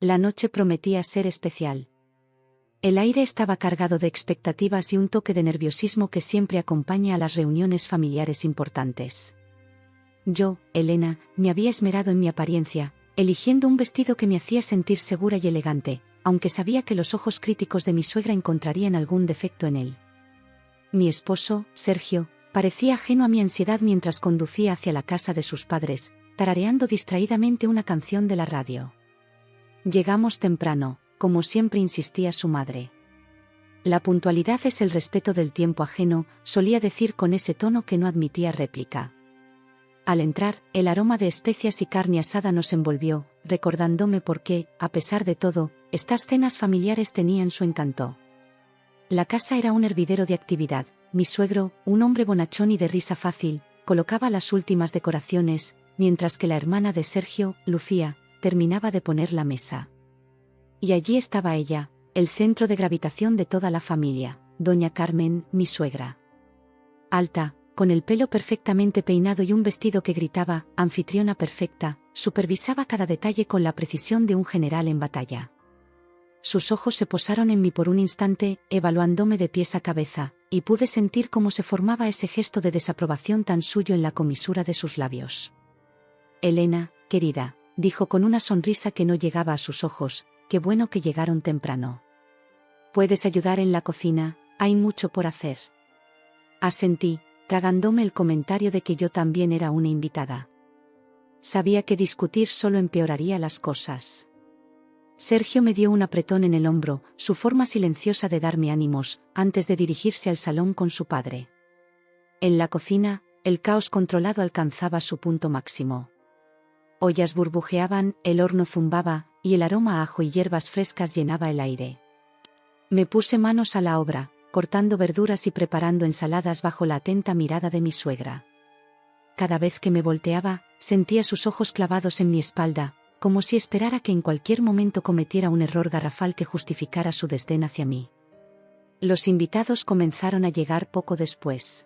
La noche prometía ser especial. El aire estaba cargado de expectativas y un toque de nerviosismo que siempre acompaña a las reuniones familiares importantes. Yo, Elena, me había esmerado en mi apariencia, eligiendo un vestido que me hacía sentir segura y elegante, aunque sabía que los ojos críticos de mi suegra encontrarían algún defecto en él. Mi esposo, Sergio, parecía ajeno a mi ansiedad mientras conducía hacia la casa de sus padres, tarareando distraídamente una canción de la radio. Llegamos temprano, como siempre insistía su madre. La puntualidad es el respeto del tiempo ajeno, solía decir con ese tono que no admitía réplica. Al entrar, el aroma de especias y carne asada nos envolvió, recordándome por qué, a pesar de todo, estas cenas familiares tenían su encanto. La casa era un hervidero de actividad. Mi suegro, un hombre bonachón y de risa fácil, colocaba las últimas decoraciones, mientras que la hermana de Sergio, Lucía, terminaba de poner la mesa. Y allí estaba ella, el centro de gravitación de toda la familia, doña Carmen, mi suegra. Alta, con el pelo perfectamente peinado y un vestido que gritaba, anfitriona perfecta, supervisaba cada detalle con la precisión de un general en batalla. Sus ojos se posaron en mí por un instante, evaluándome de pies a cabeza, y pude sentir cómo se formaba ese gesto de desaprobación tan suyo en la comisura de sus labios. Elena, querida, dijo con una sonrisa que no llegaba a sus ojos, qué bueno que llegaron temprano. ¿Puedes ayudar en la cocina? Hay mucho por hacer. Asentí, tragándome el comentario de que yo también era una invitada. Sabía que discutir solo empeoraría las cosas. Sergio me dio un apretón en el hombro, su forma silenciosa de darme ánimos, antes de dirigirse al salón con su padre. En la cocina, el caos controlado alcanzaba su punto máximo. Ollas burbujeaban, el horno zumbaba, y el aroma a ajo y hierbas frescas llenaba el aire. Me puse manos a la obra, cortando verduras y preparando ensaladas bajo la atenta mirada de mi suegra. Cada vez que me volteaba, sentía sus ojos clavados en mi espalda, como si esperara que en cualquier momento cometiera un error garrafal que justificara su desdén hacia mí. Los invitados comenzaron a llegar poco después.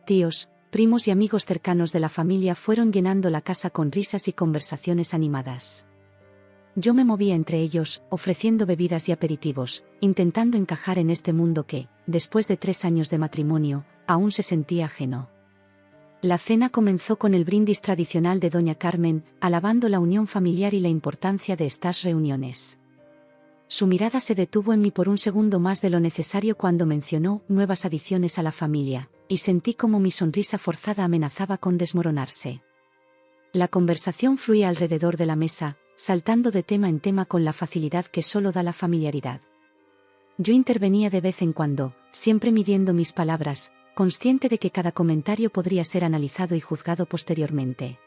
Tíos, primos y amigos cercanos de la familia fueron llenando la casa con risas y conversaciones animadas. Yo me movía entre ellos, ofreciendo bebidas y aperitivos, intentando encajar en este mundo que, después de 3 años de matrimonio, aún se sentía ajeno. La cena comenzó con el brindis tradicional de doña Carmen, alabando la unión familiar y la importancia de estas reuniones. Su mirada se detuvo en mí por un segundo más de lo necesario cuando mencionó nuevas adiciones a la familia, y sentí como mi sonrisa forzada amenazaba con desmoronarse. La conversación fluía alrededor de la mesa, saltando de tema en tema con la facilidad que solo da la familiaridad. Yo intervenía de vez en cuando, siempre midiendo mis palabras, consciente de que cada comentario podría ser analizado y juzgado posteriormente.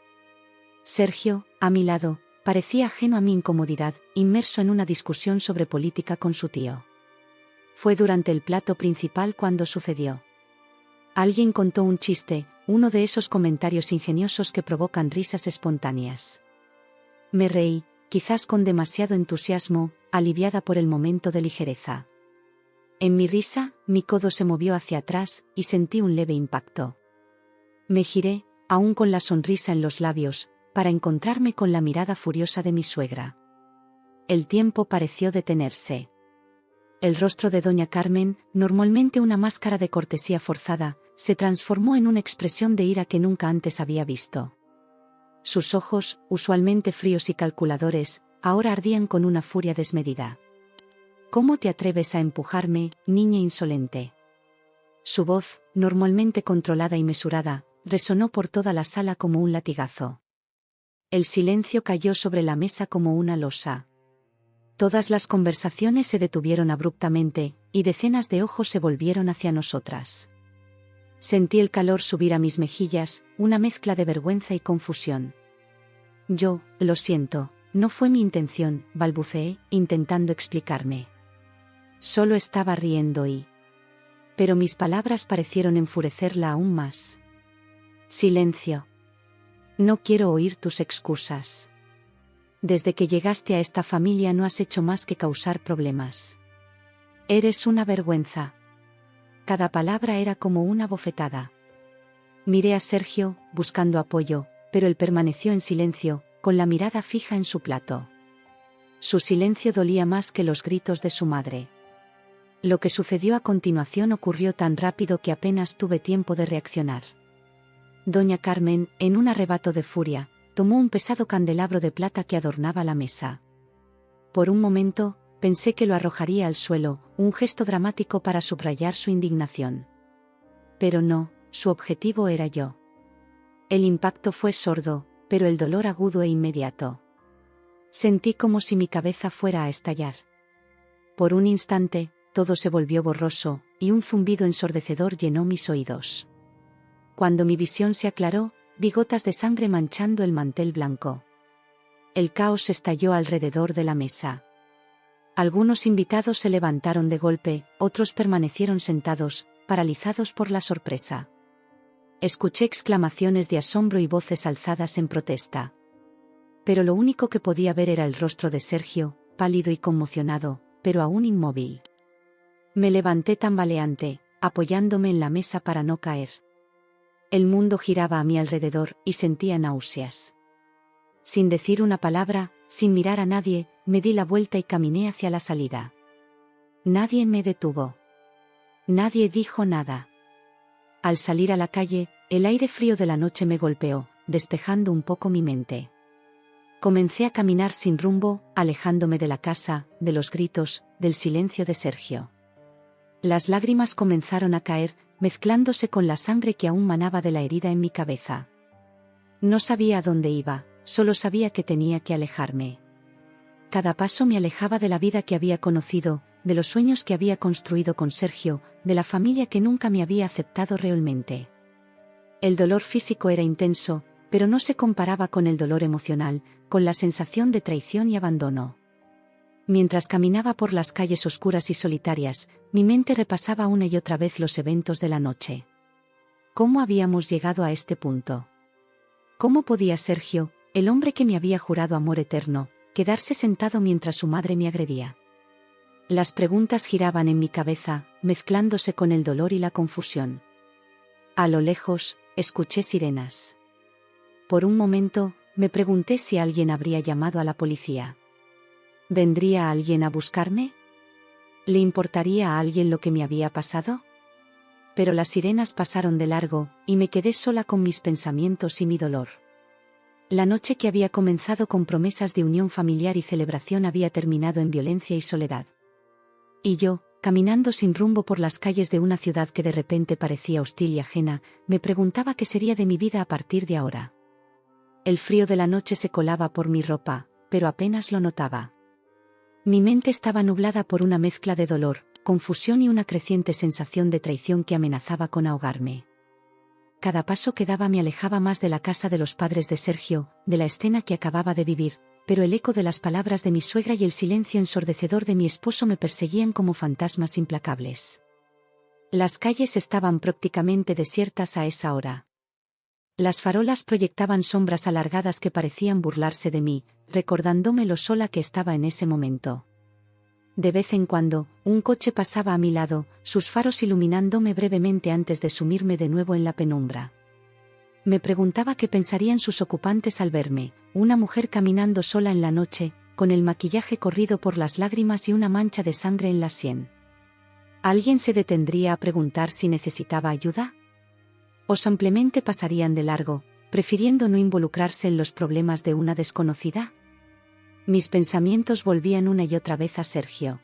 Sergio, a mi lado, parecía ajeno a mi incomodidad, inmerso en una discusión sobre política con su tío. Fue durante el plato principal cuando sucedió. Alguien contó un chiste, uno de esos comentarios ingeniosos que provocan risas espontáneas. Me reí, quizás con demasiado entusiasmo, aliviada por el momento de ligereza. En mi risa, mi codo se movió hacia atrás, y sentí un leve impacto. Me giré, aún con la sonrisa en los labios, para encontrarme con la mirada furiosa de mi suegra. El tiempo pareció detenerse. El rostro de doña Carmen, normalmente una máscara de cortesía forzada, se transformó en una expresión de ira que nunca antes había visto. Sus ojos, usualmente fríos y calculadores, ahora ardían con una furia desmedida. ¿Cómo te atreves a empujarme, niña insolente? Su voz, normalmente controlada y mesurada, resonó por toda la sala como un latigazo. El silencio cayó sobre la mesa como una losa. Todas las conversaciones se detuvieron abruptamente, y decenas de ojos se volvieron hacia nosotras. Sentí el calor subir a mis mejillas, una mezcla de vergüenza y confusión. Yo, lo siento, no fue mi intención, balbuceé, intentando explicarme. Solo estaba riendo y... Pero mis palabras parecieron enfurecerla aún más. Silencio. No quiero oír tus excusas. Desde que llegaste a esta familia no has hecho más que causar problemas. Eres una vergüenza. Cada palabra era como una bofetada. Miré a Sergio, buscando apoyo, pero él permaneció en silencio, con la mirada fija en su plato. Su silencio dolía más que los gritos de su madre. Lo que sucedió a continuación ocurrió tan rápido que apenas tuve tiempo de reaccionar. Doña Carmen, en un arrebato de furia, tomó un pesado candelabro de plata que adornaba la mesa. Por un momento, pensé que lo arrojaría al suelo, un gesto dramático para subrayar su indignación. Pero no, su objetivo era yo. El impacto fue sordo, pero el dolor agudo e inmediato. Sentí como si mi cabeza fuera a estallar. Por un instante, todo se volvió borroso, y un zumbido ensordecedor llenó mis oídos. Cuando mi visión se aclaró, vi gotas de sangre manchando el mantel blanco. El caos estalló alrededor de la mesa. Algunos invitados se levantaron de golpe, otros permanecieron sentados, paralizados por la sorpresa. Escuché exclamaciones de asombro y voces alzadas en protesta. Pero lo único que podía ver era el rostro de Sergio, pálido y conmocionado, pero aún inmóvil. Me levanté tambaleante, apoyándome en la mesa para no caer. El mundo giraba a mi alrededor y sentía náuseas. Sin decir una palabra, sin mirar a nadie, me di la vuelta y caminé hacia la salida. Nadie me detuvo. Nadie dijo nada. Al salir a la calle, el aire frío de la noche me golpeó, despejando un poco mi mente. Comencé a caminar sin rumbo, alejándome de la casa, de los gritos, del silencio de Sergio. Las lágrimas comenzaron a caer, mezclándose con la sangre que aún manaba de la herida en mi cabeza. No sabía a dónde iba, solo sabía que tenía que alejarme. Cada paso me alejaba de la vida que había conocido, de los sueños que había construido con Sergio, de la familia que nunca me había aceptado realmente. El dolor físico era intenso, pero no se comparaba con el dolor emocional, con la sensación de traición y abandono. Mientras caminaba por las calles oscuras y solitarias, mi mente repasaba una y otra vez los eventos de la noche. ¿Cómo habíamos llegado a este punto? ¿Cómo podía Sergio, el hombre que me había jurado amor eterno, quedarse sentado mientras su madre me agredía? Las preguntas giraban en mi cabeza, mezclándose con el dolor y la confusión. A lo lejos, escuché sirenas. Por un momento, me pregunté si alguien habría llamado a la policía. ¿Vendría alguien a buscarme? ¿Le importaría a alguien lo que me había pasado? Pero las sirenas pasaron de largo, y me quedé sola con mis pensamientos y mi dolor. La noche que había comenzado con promesas de unión familiar y celebración había terminado en violencia y soledad. Y yo, caminando sin rumbo por las calles de una ciudad que de repente parecía hostil y ajena, me preguntaba qué sería de mi vida a partir de ahora. El frío de la noche se colaba por mi ropa, pero apenas lo notaba. Mi mente estaba nublada por una mezcla de dolor, confusión y una creciente sensación de traición que amenazaba con ahogarme. Cada paso que daba me alejaba más de la casa de los padres de Sergio, de la escena que acababa de vivir, pero el eco de las palabras de mi suegra y el silencio ensordecedor de mi esposo me perseguían como fantasmas implacables. Las calles estaban prácticamente desiertas a esa hora. Las farolas proyectaban sombras alargadas que parecían burlarse de mí, recordándome lo sola que estaba en ese momento. De vez en cuando, un coche pasaba a mi lado, sus faros iluminándome brevemente antes de sumirme de nuevo en la penumbra. Me preguntaba qué pensarían sus ocupantes al verme, una mujer caminando sola en la noche, con el maquillaje corrido por las lágrimas y una mancha de sangre en la sien. ¿Alguien se detendría a preguntar si necesitaba ayuda? ¿O simplemente pasarían de largo, prefiriendo no involucrarse en los problemas de una desconocida? Mis pensamientos volvían una y otra vez a Sergio.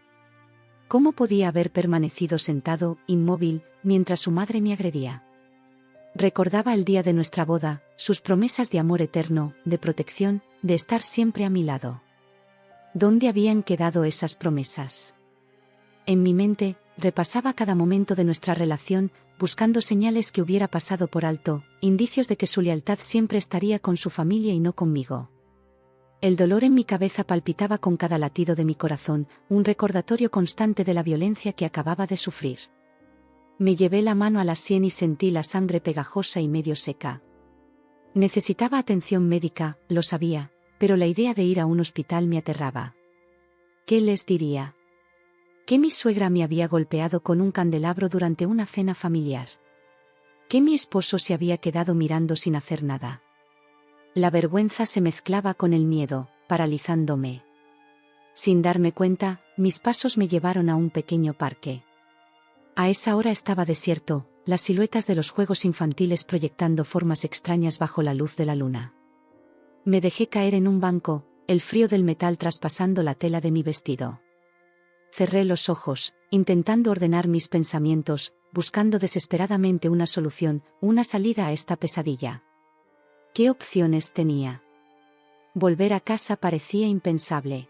¿Cómo podía haber permanecido sentado, inmóvil, mientras su madre me agredía? Recordaba el día de nuestra boda, sus promesas de amor eterno, de protección, de estar siempre a mi lado. ¿Dónde habían quedado esas promesas? En mi mente, repasaba cada momento de nuestra relación, buscando señales que hubiera pasado por alto, indicios de que su lealtad siempre estaría con su familia y no conmigo. El dolor en mi cabeza palpitaba con cada latido de mi corazón, un recordatorio constante de la violencia que acababa de sufrir. Me llevé la mano a la sien y sentí la sangre pegajosa y medio seca. Necesitaba atención médica, lo sabía, pero la idea de ir a un hospital me aterraba. ¿Qué les diría? ¿Que mi suegra me había golpeado con un candelabro durante una cena familiar? ¿Que mi esposo se había quedado mirando sin hacer nada? La vergüenza se mezclaba con el miedo, paralizándome. Sin darme cuenta, mis pasos me llevaron a un pequeño parque. A esa hora estaba desierto, las siluetas de los juegos infantiles proyectando formas extrañas bajo la luz de la luna. Me dejé caer en un banco, el frío del metal traspasando la tela de mi vestido. Cerré los ojos, intentando ordenar mis pensamientos, buscando desesperadamente una solución, una salida a esta pesadilla. ¿Qué opciones tenía? Volver a casa parecía impensable.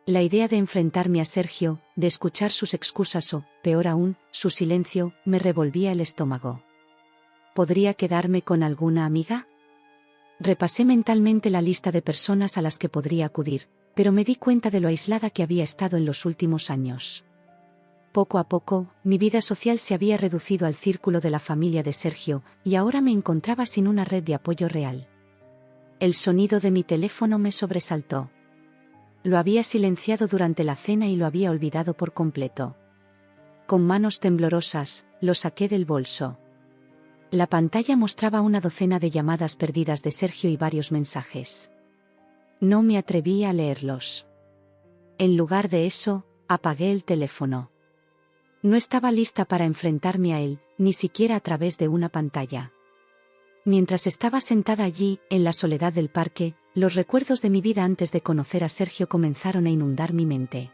La idea de enfrentarme a Sergio, de escuchar sus excusas o, peor aún, su silencio, me revolvía el estómago. ¿Podría quedarme con alguna amiga? Repasé mentalmente la lista de personas a las que podría acudir, pero me di cuenta de lo aislada que había estado en los últimos años. Poco a poco, mi vida social se había reducido al círculo de la familia de Sergio, y ahora me encontraba sin una red de apoyo real. El sonido de mi teléfono me sobresaltó. Lo había silenciado durante la cena y lo había olvidado por completo. Con manos temblorosas, lo saqué del bolso. La pantalla mostraba una docena de llamadas perdidas de Sergio y varios mensajes. No me atreví a leerlos. En lugar de eso, apagué el teléfono. No estaba lista para enfrentarme a él, ni siquiera a través de una pantalla. Mientras estaba sentada allí, en la soledad del parque, los recuerdos de mi vida antes de conocer a Sergio comenzaron a inundar mi mente.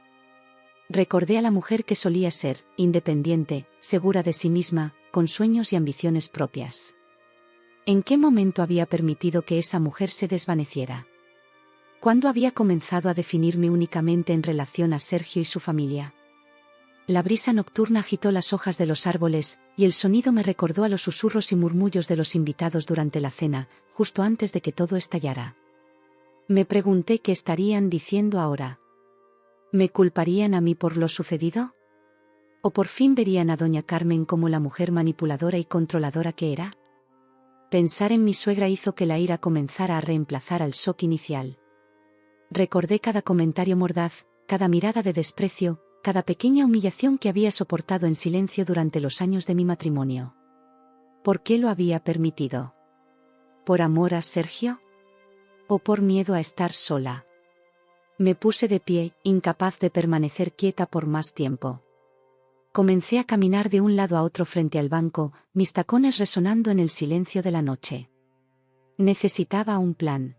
Recordé a la mujer que solía ser, independiente, segura de sí misma, con sueños y ambiciones propias. ¿En qué momento había permitido que esa mujer se desvaneciera? ¿Cuándo había comenzado a definirme únicamente en relación a Sergio y su familia? La brisa nocturna agitó las hojas de los árboles, y el sonido me recordó a los susurros y murmullos de los invitados durante la cena, justo antes de que todo estallara. Me pregunté qué estarían diciendo ahora. ¿Me culparían a mí por lo sucedido? ¿O por fin verían a doña Carmen como la mujer manipuladora y controladora que era? Pensar en mi suegra hizo que la ira comenzara a reemplazar al shock inicial. Recordé cada comentario mordaz, cada mirada de desprecio, cada pequeña humillación que había soportado en silencio durante los años de mi matrimonio. ¿Por qué lo había permitido? ¿Por amor a Sergio? ¿O por miedo a estar sola? Me puse de pie, incapaz de permanecer quieta por más tiempo. Comencé a caminar de un lado a otro frente al banco, mis tacones resonando en el silencio de la noche. Necesitaba un plan.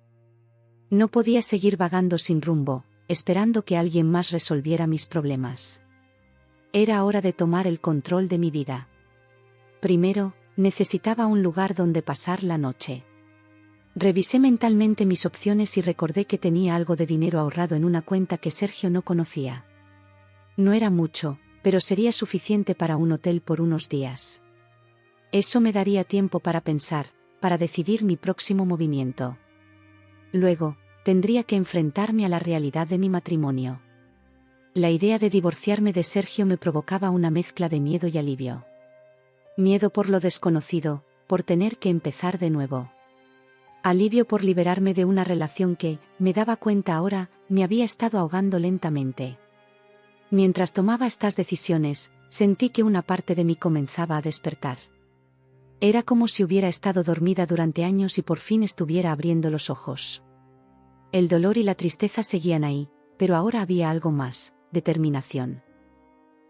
No podía seguir vagando sin rumbo, esperando que alguien más resolviera mis problemas. Era hora de tomar el control de mi vida. Primero, necesitaba un lugar donde pasar la noche. Revisé mentalmente mis opciones y recordé que tenía algo de dinero ahorrado en una cuenta que Sergio no conocía. No era mucho, pero sería suficiente para un hotel por unos días. Eso me daría tiempo para pensar, para decidir mi próximo movimiento. Luego, tendría que enfrentarme a la realidad de mi matrimonio. La idea de divorciarme de Sergio me provocaba una mezcla de miedo y alivio. Miedo por lo desconocido, por tener que empezar de nuevo. Alivio por liberarme de una relación que, me daba cuenta ahora, me había estado ahogando lentamente. Mientras tomaba estas decisiones, sentí que una parte de mí comenzaba a despertar. Era como si hubiera estado dormida durante años y por fin estuviera abriendo los ojos. El dolor y la tristeza seguían ahí, pero ahora había algo más, determinación.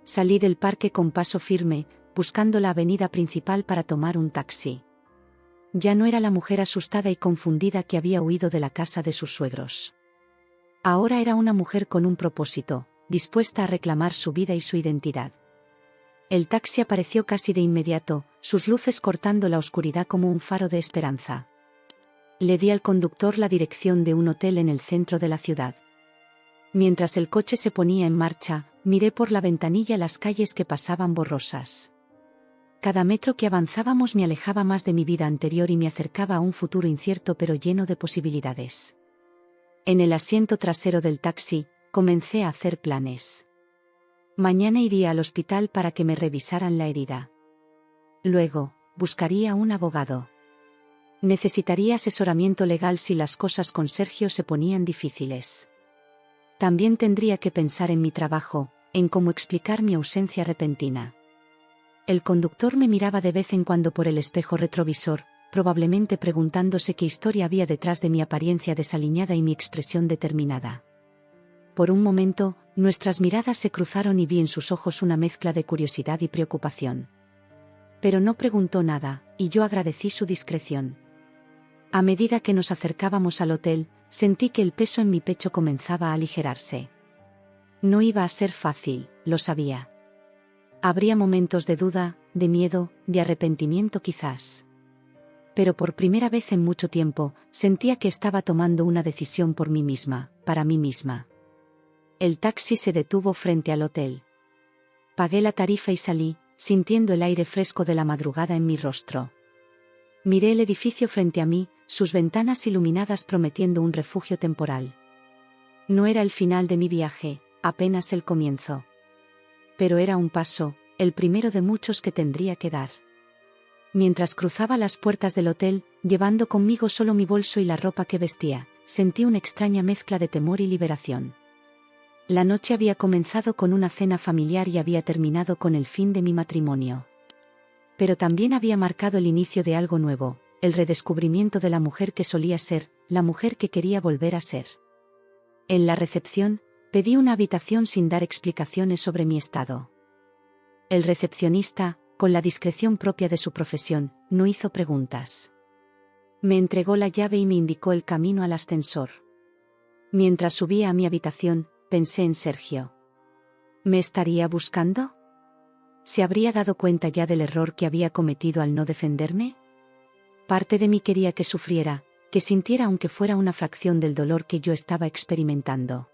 Salí del parque con paso firme, buscando la avenida principal para tomar un taxi. Ya no era la mujer asustada y confundida que había huido de la casa de sus suegros. Ahora era una mujer con un propósito, dispuesta a reclamar su vida y su identidad. El taxi apareció casi de inmediato, sus luces cortando la oscuridad como un faro de esperanza. Le di al conductor la dirección de un hotel en el centro de la ciudad. Mientras el coche se ponía en marcha, miré por la ventanilla las calles que pasaban borrosas. Cada metro que avanzábamos me alejaba más de mi vida anterior y me acercaba a un futuro incierto pero lleno de posibilidades. En el asiento trasero del taxi, comencé a hacer planes. Mañana iría al hospital para que me revisaran la herida. Luego, buscaría un abogado. Necesitaría asesoramiento legal si las cosas con Sergio se ponían difíciles. También tendría que pensar en mi trabajo, en cómo explicar mi ausencia repentina. El conductor me miraba de vez en cuando por el espejo retrovisor, probablemente preguntándose qué historia había detrás de mi apariencia desaliñada y mi expresión determinada. Por un momento, nuestras miradas se cruzaron y vi en sus ojos una mezcla de curiosidad y preocupación. Pero no preguntó nada, y yo agradecí su discreción. A medida que nos acercábamos al hotel, sentí que el peso en mi pecho comenzaba a aligerarse. No iba a ser fácil, lo sabía. Habría momentos de duda, de miedo, de arrepentimiento quizás. Pero por primera vez en mucho tiempo, sentía que estaba tomando una decisión por mí misma, para mí misma. El taxi se detuvo frente al hotel. Pagué la tarifa y salí, sintiendo el aire fresco de la madrugada en mi rostro. Miré el edificio frente a mí, sus ventanas iluminadas prometiendo un refugio temporal. No era el final de mi viaje, apenas el comienzo. Pero era un paso, el primero de muchos que tendría que dar. Mientras cruzaba las puertas del hotel, llevando conmigo solo mi bolso y la ropa que vestía, sentí una extraña mezcla de temor y liberación. La noche había comenzado con una cena familiar y había terminado con el fin de mi matrimonio. Pero también había marcado el inicio de algo nuevo, el redescubrimiento de la mujer que solía ser, la mujer que quería volver a ser. En la recepción, pedí una habitación sin dar explicaciones sobre mi estado. El recepcionista, con la discreción propia de su profesión, no hizo preguntas. Me entregó la llave y me indicó el camino al ascensor. Mientras subía a mi habitación, pensé en Sergio. ¿Me estaría buscando? ¿Se habría dado cuenta ya del error que había cometido al no defenderme? Parte de mí quería que sufriera, que sintiera aunque fuera una fracción del dolor que yo estaba experimentando.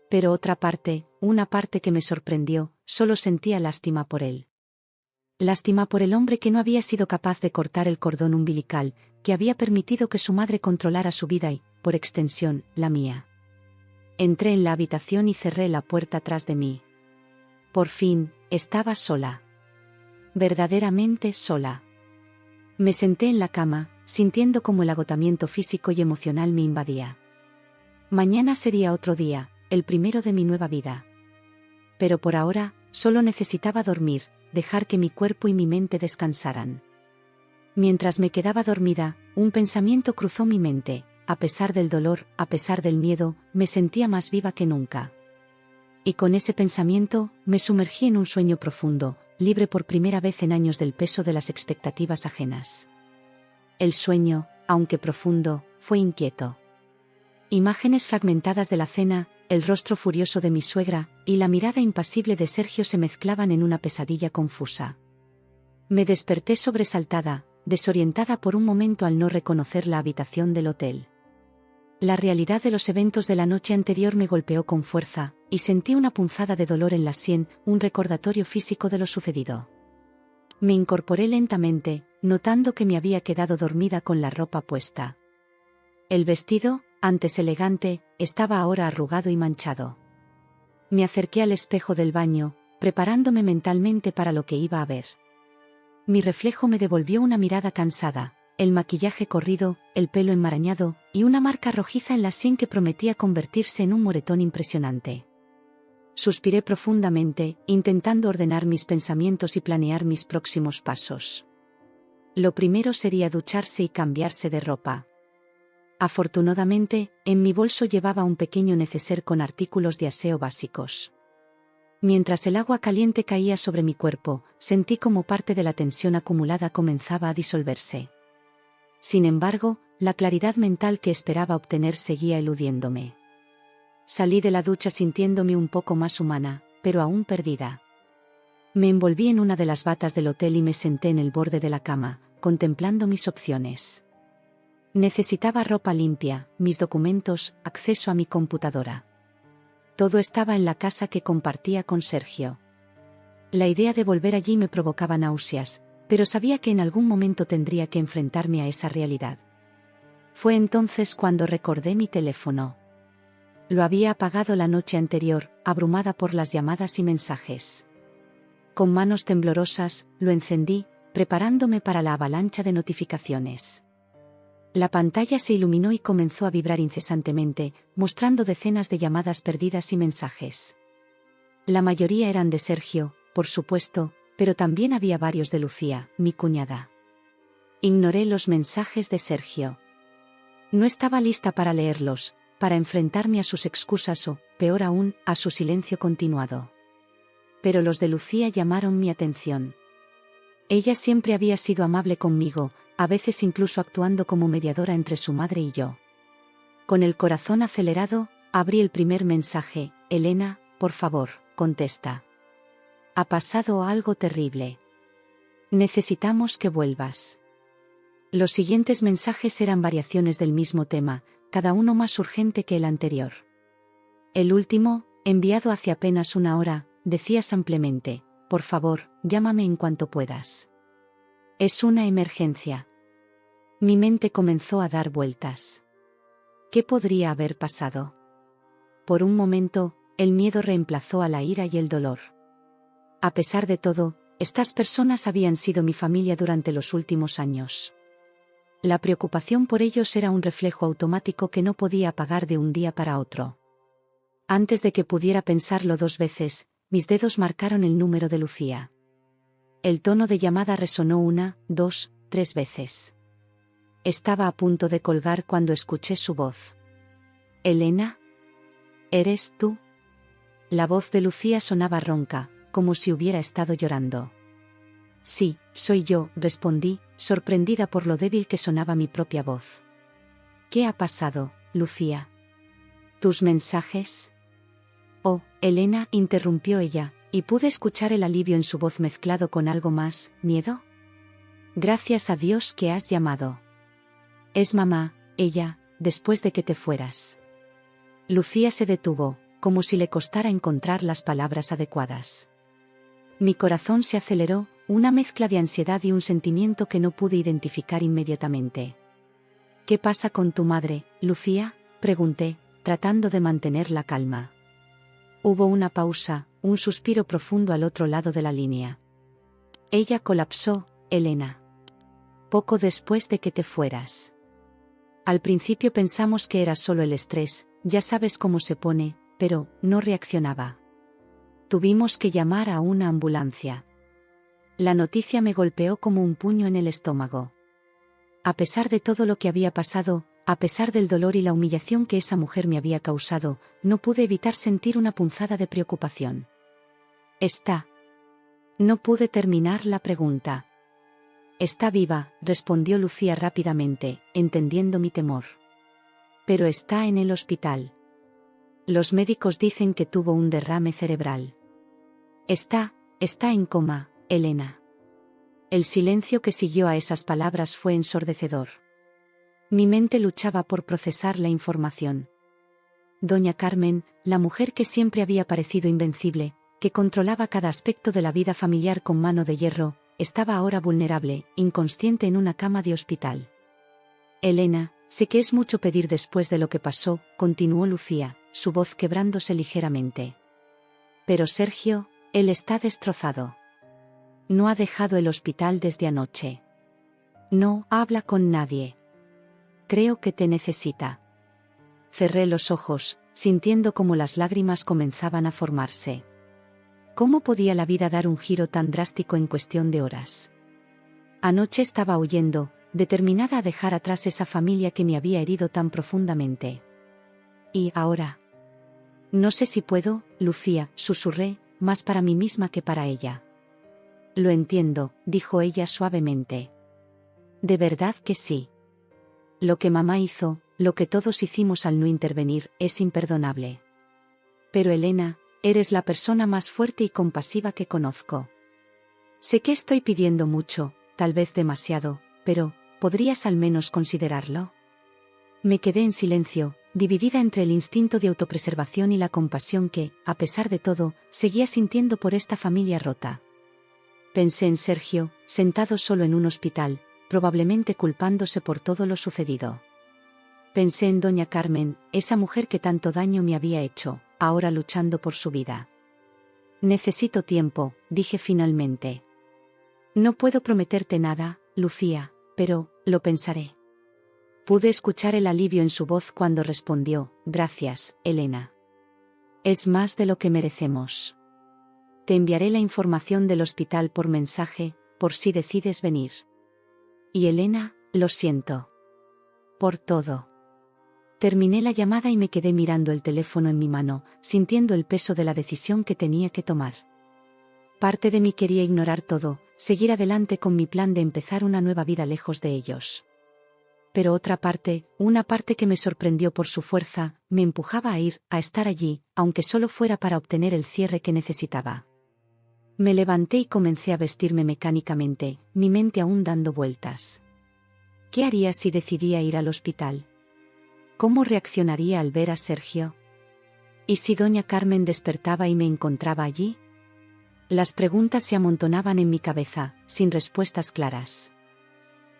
Pero otra parte, una parte que me sorprendió, solo sentía lástima por él. Lástima por el hombre que no había sido capaz de cortar el cordón umbilical, que había permitido que su madre controlara su vida y, por extensión, la mía. Entré en la habitación y cerré la puerta tras de mí. Por fin, estaba sola. Verdaderamente sola. Me senté en la cama, sintiendo como el agotamiento físico y emocional me invadía. Mañana sería otro día, el primero de mi nueva vida. Pero por ahora, solo necesitaba dormir, dejar que mi cuerpo y mi mente descansaran. Mientras me quedaba dormida, un pensamiento cruzó mi mente. A pesar del dolor, a pesar del miedo, me sentía más viva que nunca. Y con ese pensamiento, me sumergí en un sueño profundo, libre por primera vez en años del peso de las expectativas ajenas. El sueño, aunque profundo, fue inquieto. Imágenes fragmentadas de la cena, el rostro furioso de mi suegra, y la mirada impasible de Sergio se mezclaban en una pesadilla confusa. Me desperté sobresaltada, desorientada por un momento al no reconocer la habitación del hotel. La realidad de los eventos de la noche anterior me golpeó con fuerza, y sentí una punzada de dolor en la sien, un recordatorio físico de lo sucedido. Me incorporé lentamente, notando que me había quedado dormida con la ropa puesta. El vestido, antes elegante, estaba ahora arrugado y manchado. Me acerqué al espejo del baño, preparándome mentalmente para lo que iba a ver. Mi reflejo me devolvió una mirada cansada, el maquillaje corrido, el pelo enmarañado, y una marca rojiza en la sien que prometía convertirse en un moretón impresionante. Suspiré profundamente, intentando ordenar mis pensamientos y planear mis próximos pasos. Lo primero sería ducharse y cambiarse de ropa. Afortunadamente, en mi bolso llevaba un pequeño neceser con artículos de aseo básicos. Mientras el agua caliente caía sobre mi cuerpo, sentí como parte de la tensión acumulada comenzaba a disolverse. Sin embargo, la claridad mental que esperaba obtener seguía eludiéndome. Salí de la ducha sintiéndome un poco más humana, pero aún perdida. Me envolví en una de las batas del hotel y me senté en el borde de la cama, contemplando mis opciones. Necesitaba ropa limpia, mis documentos, acceso a mi computadora. Todo estaba en la casa que compartía con Sergio. La idea de volver allí me provocaba náuseas, pero sabía que en algún momento tendría que enfrentarme a esa realidad. Fue entonces cuando recordé mi teléfono. Lo había apagado la noche anterior, abrumada por las llamadas y mensajes. Con manos temblorosas, lo encendí, preparándome para la avalancha de notificaciones. La pantalla se iluminó y comenzó a vibrar incesantemente, mostrando decenas de llamadas perdidas y mensajes. La mayoría eran de Sergio, por supuesto, pero también había varios de Lucía, mi cuñada. Ignoré los mensajes de Sergio. No estaba lista para leerlos, para enfrentarme a sus excusas o, peor aún, a su silencio continuado. Pero los de Lucía llamaron mi atención. Ella siempre había sido amable conmigo, a veces incluso actuando como mediadora entre su madre y yo. Con el corazón acelerado, abrí el primer mensaje: Elena, por favor, contesta. Ha pasado algo terrible. Necesitamos que vuelvas. Los siguientes mensajes eran variaciones del mismo tema, cada uno más urgente que el anterior. El último, enviado hace apenas una hora, decía simplemente: por favor, llámame en cuanto puedas. Es una emergencia. Mi mente comenzó a dar vueltas. ¿Qué podría haber pasado? Por un momento, el miedo reemplazó a la ira y el dolor. A pesar de todo, estas personas habían sido mi familia durante los últimos años. La preocupación por ellos era un reflejo automático que no podía apagar de un día para otro. Antes de que pudiera pensarlo dos veces, mis dedos marcaron el número de Lucía. El tono de llamada resonó 1, 2, 3 veces. Estaba a punto de colgar cuando escuché su voz. «¿Elena? ¿Eres tú?» La voz de Lucía sonaba ronca, como si hubiera estado llorando. «Sí, soy yo», respondí, sorprendida por lo débil que sonaba mi propia voz. «¿Qué ha pasado, Lucía? ¿Tus mensajes?» «Oh, Elena», interrumpió ella, y pude escuchar el alivio en su voz mezclado con algo más: ¿miedo? «Gracias a Dios que has llamado. Es mamá, ella, después de que te fueras». Lucía se detuvo, como si le costara encontrar las palabras adecuadas. Mi corazón se aceleró, una mezcla de ansiedad y un sentimiento que no pude identificar inmediatamente. «¿Qué pasa con tu madre, Lucía?», pregunté, tratando de mantener la calma. Hubo una pausa, un suspiro profundo al otro lado de la línea. «Ella colapsó, Elena. Poco después de que te fueras. Al principio pensamos que era solo el estrés, ya sabes cómo se pone, pero no reaccionaba. Tuvimos que llamar a una ambulancia». La noticia me golpeó como un puño en el estómago. A pesar de todo lo que había pasado, a pesar del dolor y la humillación que esa mujer me había causado, no pude evitar sentir una punzada de preocupación. «¿Está?» No pude terminar la pregunta. «Está viva», respondió Lucía rápidamente, entendiendo mi temor. «Pero está en el hospital. Los médicos dicen que tuvo un derrame cerebral. Está en coma, Elena». El silencio que siguió a esas palabras fue ensordecedor. Mi mente luchaba por procesar la información. Doña Carmen, la mujer que siempre había parecido invencible, que controlaba cada aspecto de la vida familiar con mano de hierro, estaba ahora vulnerable, inconsciente en una cama de hospital. «Elena, sé que es mucho pedir después de lo que pasó», continuó Lucía, su voz quebrándose ligeramente. «Pero Sergio, él está destrozado. No ha dejado el hospital desde anoche. No habla con nadie. Creo que te necesita». Cerré los ojos, sintiendo cómo las lágrimas comenzaban a formarse. ¿Cómo podía la vida dar un giro tan drástico en cuestión de horas? Anoche estaba huyendo, determinada a dejar atrás esa familia que me había herido tan profundamente. ¿Y ahora? «No sé si puedo, Lucía», susurré, más para mí misma que para ella. «Lo entiendo», dijo ella suavemente. «De verdad que sí. Lo que mamá hizo, lo que todos hicimos al no intervenir, es imperdonable. Pero Elena, eres la persona más fuerte y compasiva que conozco. Sé que estoy pidiendo mucho, tal vez demasiado, pero, ¿podrías al menos considerarlo?». Me quedé en silencio, dividida entre el instinto de autopreservación y la compasión que, a pesar de todo, seguía sintiendo por esta familia rota. Pensé en Sergio, sentado solo en un hospital, probablemente culpándose por todo lo sucedido. Pensé en doña Carmen, esa mujer que tanto daño me había hecho, ahora luchando por su vida. «Necesito tiempo», dije finalmente. «No puedo prometerte nada, Lucía, pero, lo pensaré». Pude escuchar el alivio en su voz cuando respondió: «Gracias, Elena. Es más de lo que merecemos. Te enviaré la información del hospital por mensaje, por si decides venir. Y Elena, lo siento. Por todo. Terminé la llamada y me quedé mirando el teléfono en mi mano, sintiendo el peso de la decisión que tenía que tomar. Parte de mí quería ignorar todo, seguir adelante con mi plan de empezar una nueva vida lejos de ellos. Pero otra parte, una parte que me sorprendió por su fuerza, me empujaba a ir, a estar allí, aunque solo fuera para obtener el cierre que necesitaba. Me levanté y comencé a vestirme mecánicamente, mi mente aún dando vueltas. ¿Qué haría si decidía ir al hospital? ¿Cómo reaccionaría al ver a Sergio? ¿Y si doña Carmen despertaba y me encontraba allí? Las preguntas se amontonaban en mi cabeza, sin respuestas claras.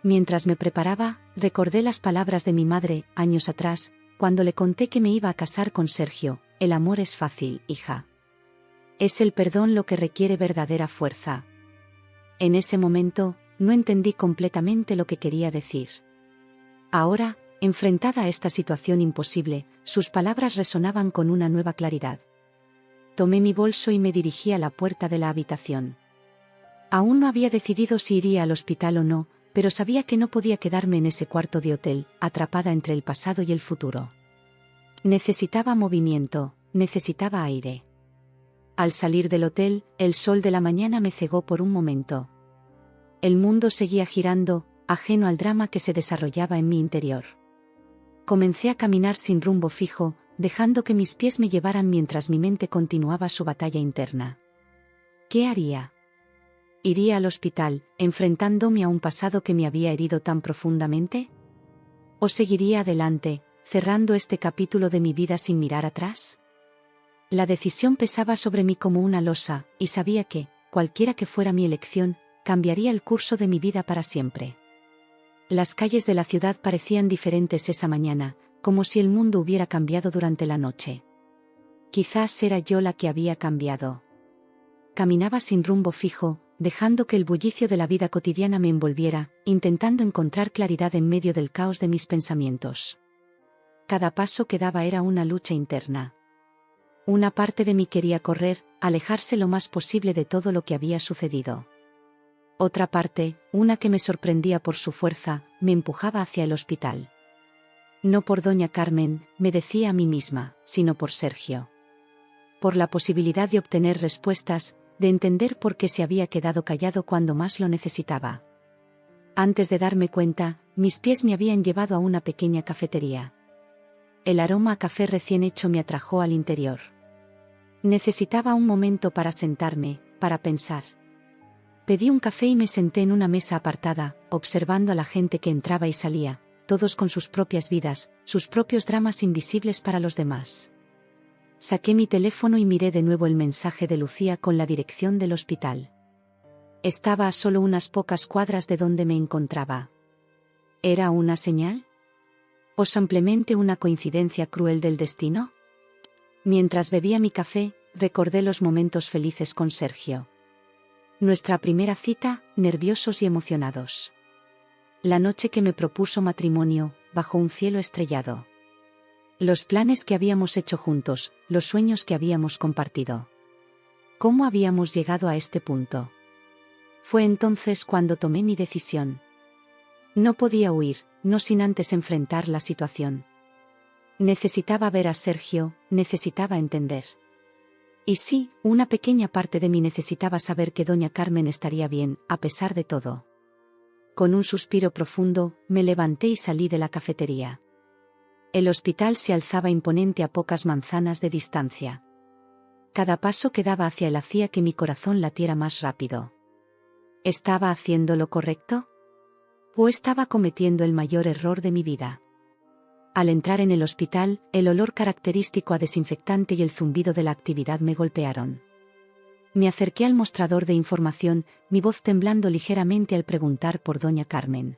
Mientras me preparaba, recordé las palabras de mi madre, años atrás, cuando le conté que me iba a casar con Sergio: el amor es fácil, hija. Es el perdón lo que requiere verdadera fuerza. En ese momento, no entendí completamente lo que quería decir. Ahora, enfrentada a esta situación imposible, sus palabras resonaban con una nueva claridad. Tomé mi bolso y me dirigí a la puerta de la habitación. Aún no había decidido si iría al hospital o no, pero sabía que no podía quedarme en ese cuarto de hotel, atrapada entre el pasado y el futuro. Necesitaba movimiento, necesitaba aire. Al salir del hotel, el sol de la mañana me cegó por un momento. El mundo seguía girando, ajeno al drama que se desarrollaba en mi interior. Comencé a caminar sin rumbo fijo, dejando que mis pies me llevaran mientras mi mente continuaba su batalla interna. ¿Qué haría? ¿Iría al hospital, enfrentándome a un pasado que me había herido tan profundamente? ¿O seguiría adelante, cerrando este capítulo de mi vida sin mirar atrás? La decisión pesaba sobre mí como una losa, y sabía que, cualquiera que fuera mi elección, cambiaría el curso de mi vida para siempre. Las calles de la ciudad parecían diferentes esa mañana, como si el mundo hubiera cambiado durante la noche. Quizás era yo la que había cambiado. Caminaba sin rumbo fijo, dejando que el bullicio de la vida cotidiana me envolviera, intentando encontrar claridad en medio del caos de mis pensamientos. Cada paso que daba era una lucha interna. Una parte de mí quería correr, alejarse lo más posible de todo lo que había sucedido. Otra parte, una que me sorprendía por su fuerza, me empujaba hacia el hospital. No por doña Carmen, me decía a mí misma, sino por Sergio. Por la posibilidad de obtener respuestas, de entender por qué se había quedado callado cuando más lo necesitaba. Antes de darme cuenta, mis pies me habían llevado a una pequeña cafetería. El aroma a café recién hecho me atrajo al interior. Necesitaba un momento para sentarme, para pensar. Pedí un café y me senté en una mesa apartada, observando a la gente que entraba y salía, todos con sus propias vidas, sus propios dramas invisibles para los demás. Saqué mi teléfono y miré de nuevo el mensaje de Lucía con la dirección del hospital. Estaba a solo unas pocas cuadras de donde me encontraba. ¿Era una señal? ¿O simplemente una coincidencia cruel del destino? Mientras bebía mi café, recordé los momentos felices con Sergio. Nuestra primera cita, nerviosos y emocionados. La noche que me propuso matrimonio, bajo un cielo estrellado. Los planes que habíamos hecho juntos, los sueños que habíamos compartido. ¿Cómo habíamos llegado a este punto? Fue entonces cuando tomé mi decisión. No podía huir, no sin antes enfrentar la situación. Necesitaba ver a Sergio, necesitaba entender. Y sí, una pequeña parte de mí necesitaba saber que doña Carmen estaría bien, a pesar de todo. Con un suspiro profundo, me levanté y salí de la cafetería. El hospital se alzaba imponente a pocas manzanas de distancia. Cada paso que daba hacia él hacía que mi corazón latiera más rápido. ¿Estaba haciendo lo correcto? ¿O estaba cometiendo el mayor error de mi vida? Al entrar en el hospital, el olor característico a desinfectante y el zumbido de la actividad me golpearon. Me acerqué al mostrador de información, mi voz temblando ligeramente al preguntar por doña Carmen.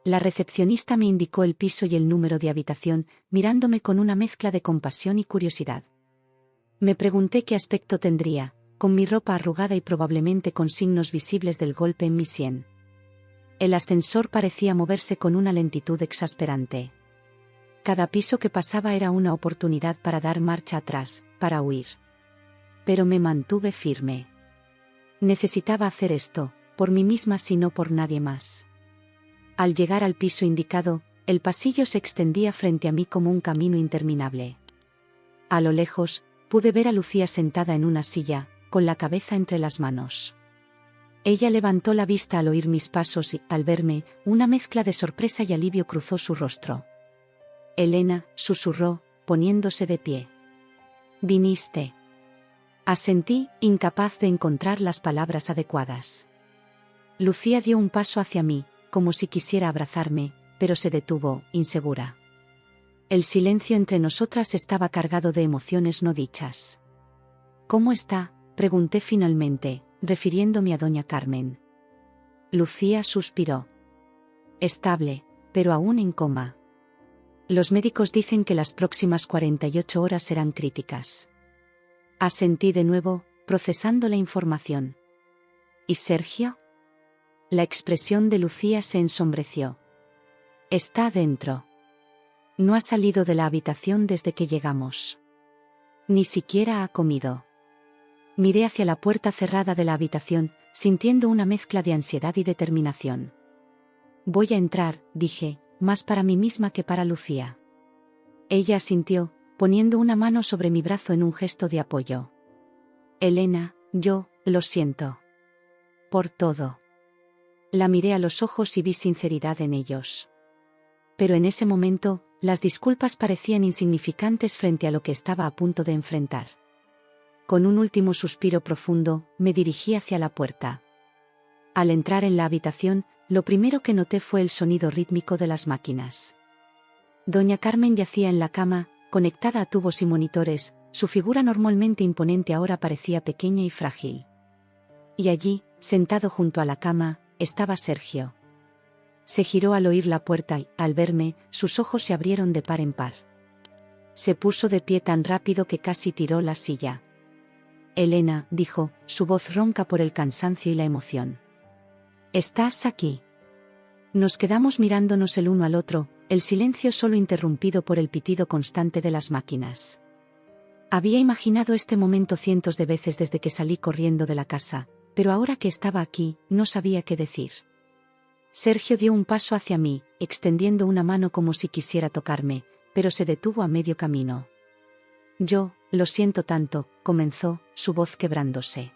La recepcionista me indicó el piso y el número de habitación, mirándome con una mezcla de compasión y curiosidad. Me pregunté qué aspecto tendría, con mi ropa arrugada y probablemente con signos visibles del golpe en mi sien. El ascensor parecía moverse con una lentitud exasperante. Cada piso que pasaba era una oportunidad para dar marcha atrás, para huir. Pero me mantuve firme. Necesitaba hacer esto, por mí misma si no por nadie más. Al llegar al piso indicado, El pasillo se extendía frente a mí como un camino interminable. A lo lejos, pude ver a Lucía sentada en una silla, con la cabeza entre las manos. Ella levantó la vista al oír mis pasos y, al verme, una mezcla de sorpresa y alivio cruzó su rostro. «Elena», susurró, poniéndose de pie. «¿Viniste?». Asentí, incapaz de encontrar las palabras adecuadas. Lucía dio un paso hacia mí, como si quisiera abrazarme, pero se detuvo, insegura. El silencio entre nosotras estaba cargado de emociones no dichas. «¿Cómo está?», pregunté finalmente, refiriéndome a doña Carmen. Lucía suspiró. «Estable, pero aún en coma. Los médicos dicen que las próximas 48 horas serán críticas». Asentí de nuevo, procesando la información. «¿Y Sergio?». La expresión de Lucía se ensombreció. «Está adentro. No ha salido de la habitación desde que llegamos. Ni siquiera ha comido». Miré hacia la puerta cerrada de la habitación, sintiendo una mezcla de ansiedad y determinación. «Voy a entrar», dije, más para mí misma que para Lucía. Ella asintió, poniendo una mano sobre mi brazo en un gesto de apoyo. «Elena, yo, lo siento. Por todo». La miré a los ojos y vi sinceridad en ellos. Pero en ese momento, las disculpas parecían insignificantes frente a lo que estaba a punto de enfrentar. Con un último suspiro profundo, me dirigí hacia la puerta. Al entrar en la habitación, lo primero que noté fue el sonido rítmico de las máquinas. Doña Carmen yacía en la cama, conectada a tubos y monitores, su figura normalmente imponente ahora parecía pequeña y frágil. Y allí, sentado junto a la cama, estaba Sergio. Se giró al oír la puerta y, al verme, sus ojos se abrieron de par en par. Se puso de pie tan rápido que casi tiró la silla. «Elena», dijo, su voz ronca por el cansancio y la emoción. «¿Estás aquí?». Nos quedamos mirándonos el uno al otro, el silencio solo interrumpido por el pitido constante de las máquinas. Había imaginado este momento cientos de veces desde que salí corriendo de la casa, pero ahora que estaba aquí, no sabía qué decir. Sergio dio un paso hacia mí, extendiendo una mano como si quisiera tocarme, pero se detuvo a medio camino. «Yo, lo siento tanto», comenzó, su voz quebrándose.